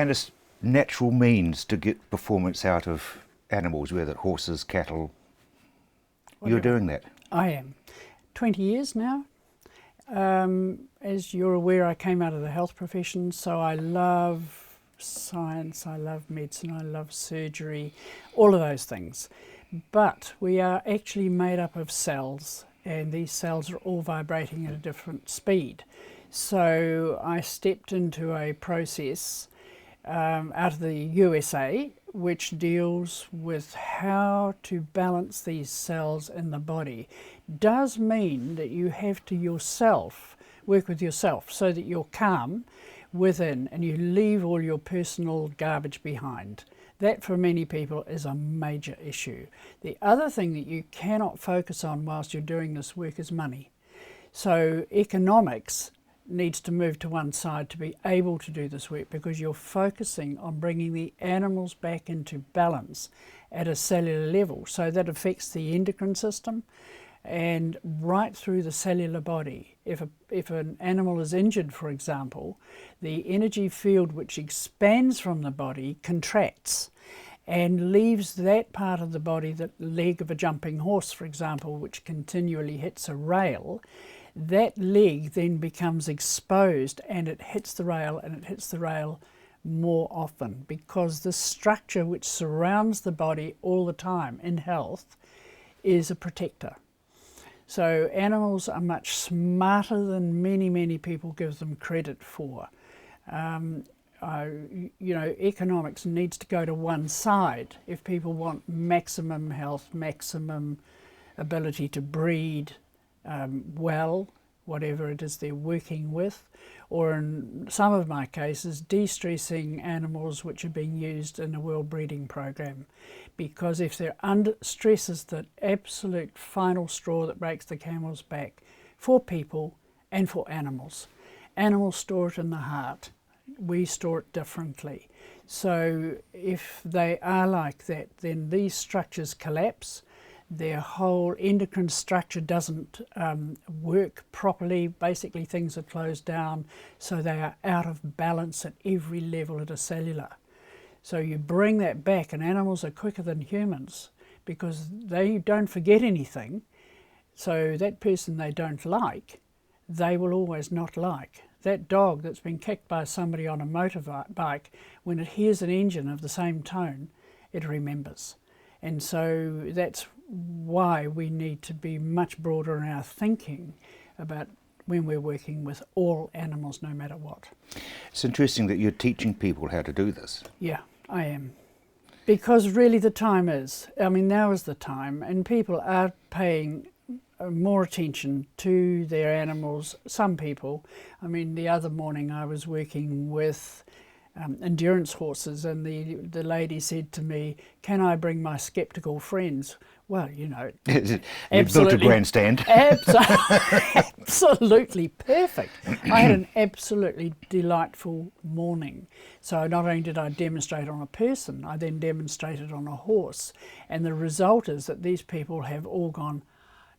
And it's natural means to get performance out of animals, whether horses, cattle. You're doing that. I am. 20 years now. As you're aware, I came out of the health profession, so I love science, I love medicine, I love surgery, all of those things. But we are actually made up of cells, and these cells are all vibrating at a different speed. So I stepped into a process out of the USA, which deals with how to balance these cells in the body. Does mean that you have to yourself work with yourself so that you're calm within and you leave all your personal garbage behind. That for many people is a major issue. The other thing that you cannot focus on whilst you're doing this work is money. So economics needs to move to one side to be able to do this work, because you're focusing on bringing the animals back into balance at a cellular level. So that affects the endocrine system and right through the cellular body. If an animal is injured, for example, the energy field which expands from the body contracts and leaves that part of the body, the leg of a jumping horse, for example, which continually hits a rail. That leg then becomes exposed and it hits the rail, and it hits the rail more often, because the structure which surrounds the body all the time in health is a protector. So animals are much smarter than many people give them credit for. Economics needs to go to one side. If people want maximum health, maximum ability to breed well, whatever it is they're working with, or in some of my cases, de-stressing animals which are being used in a world breeding program. Because if they're under stress, is the absolute final straw that breaks the camel's back for people and for animals. Animals store it in the heart. We store it differently. So if they are like that, then these structures collapse. Their whole endocrine structure doesn't work properly. Basically, things are closed down, so they are out of balance at every level at a cellular. So you bring that back, and animals are quicker than humans because they don't forget anything. So that person they don't like, they will always not like. That dog that's been kicked by somebody on a motorbike, when it hears an engine of the same tone, it remembers. And so that's why we need to be much broader in our thinking about when we're working with all animals, no matter what. It's interesting that you're teaching people how to do this. Yeah, I am. Because really the time is. I mean, now is the time, and people are paying more attention to their animals. Some people. I mean, the other morning I was working with endurance horses, and the lady said to me, "Can I bring my sceptical friends?" Well, you know, you built a grandstand. Absolutely perfect. I had an absolutely delightful morning. So not only did I demonstrate on a person, I then demonstrated on a horse. And the result is that these people have all gone,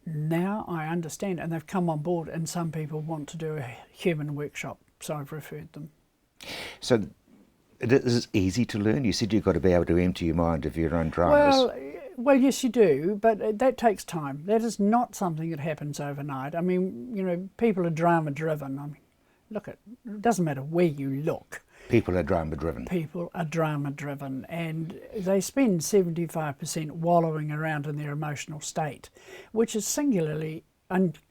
now I understand, and they've come on board, and some people want to do a human workshop, so I've referred them. So it is easy to learn? You said you've got to be able to empty your mind of your own dramas. Well, yes, you do, but that takes time. That is not something that happens overnight. I mean, you know, people are drama-driven. I mean, it doesn't matter where you look. People are drama-driven. People are drama-driven, and they spend 75% wallowing around in their emotional state, which is singularly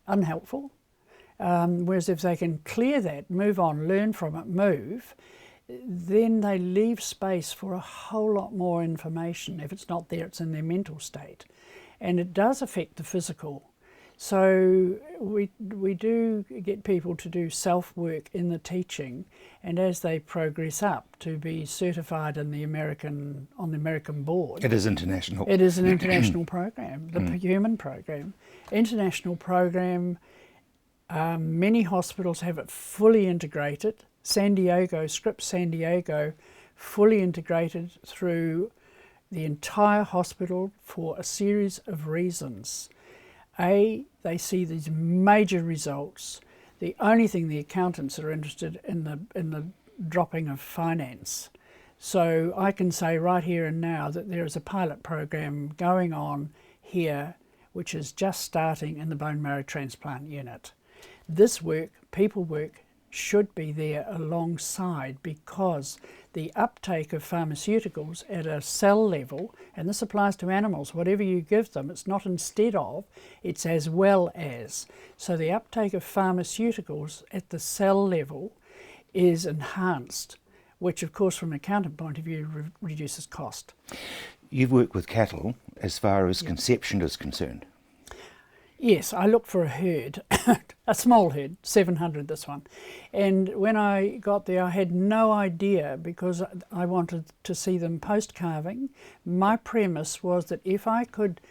unhelpful. Whereas if they can clear that, move on, learn from it, move, then they leave space for a whole lot more information. If it's not there, it's in their mental state. And it does affect the physical. So we do get people to do self-work in the teaching, and as they progress up to be certified in the American board. It is international. It is an international program, the human program. International program, many hospitals have it fully integrated. Scripps San Diego, fully integrated through the entire hospital for a series of reasons. A, they see these major results. The only thing the accountants are interested in the dropping of finance. So I can say right here and now that there is a pilot program going on here which is just starting in the bone marrow transplant unit. This work, people work, should be there alongside, because the uptake of pharmaceuticals at a cell level, and this applies to animals, whatever you give them, it's not instead of, it's as well as. So the uptake of pharmaceuticals at the cell level is enhanced, which of course from an accountant point of view reduces cost. You've worked with cattle as far as conception is concerned. Yes, I looked for a herd, a small herd, 700 this one. And when I got there, I had no idea, because I wanted to see them post-calving. My premise was that if I could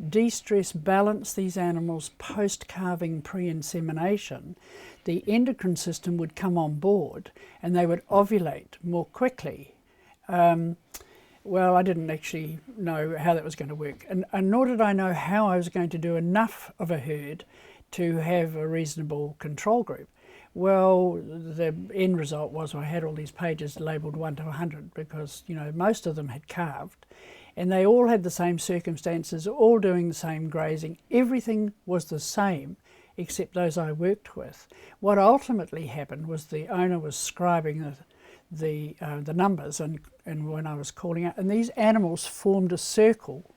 de-stress balance these animals post-calving pre-insemination, the endocrine system would come on board and they would ovulate more quickly. Well, I didn't actually know how that was going to work, and nor did I know how I was going to do enough of a herd to have a reasonable control group. Well, the end result was I had all these pages labelled 1 to 100, because, you know, most of them had calved, and they all had the same circumstances, all doing the same grazing. Everything was the same, except those I worked with. What ultimately happened was the owner was scribing the numbers, and when I was calling out, and these animals formed a circle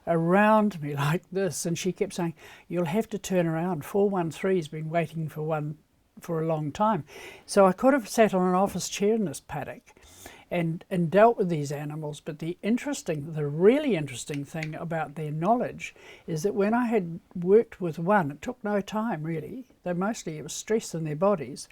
around me like this, and she kept saying, "You'll have to turn around, 413's been waiting for one for a long time." So I could have sat on an office chair in this paddock and dealt with these animals, but the really interesting thing about their knowledge is that when I had worked with one, it took no time really, though mostly it was stress in their bodies.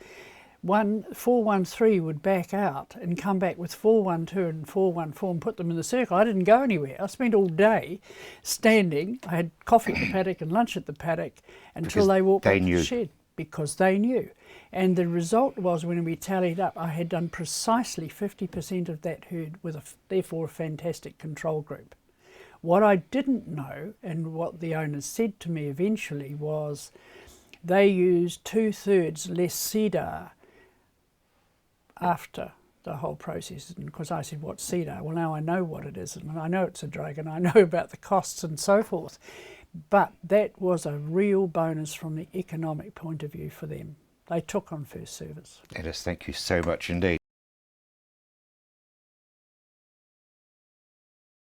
413 would back out and come back with 412 and 414 and put them in the circle. I didn't go anywhere. I spent all day standing. I had coffee at the paddock and lunch at the paddock until they walked back to the shed, because they knew. And the result was, when we tallied up, I had done precisely 50% of that herd with therefore a fantastic control group. What I didn't know, and what the owners said to me eventually, was they used 2/3 less cedar after the whole process. And because I said, "What's cedar?" Well, now I know what it is, and I know it's a drug, and I know about the costs and so forth. But that was a real bonus from the economic point of view for them. They took on first service. Alice, thank you so much indeed.